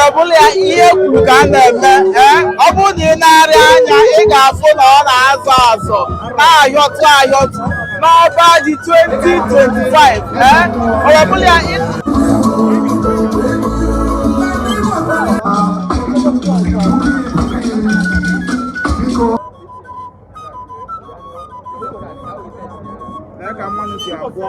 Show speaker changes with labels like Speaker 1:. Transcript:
Speaker 1: ọ bụla ya ihe kwuru ka a na-eme ọ bụrụ na ị na-arịa anya ị ga-afụ na ọ na-azọ azọ na-ahịọtụ ahịọtụ n'ọba ji 2025 ọ bụla ya ka mmanụ si agwọ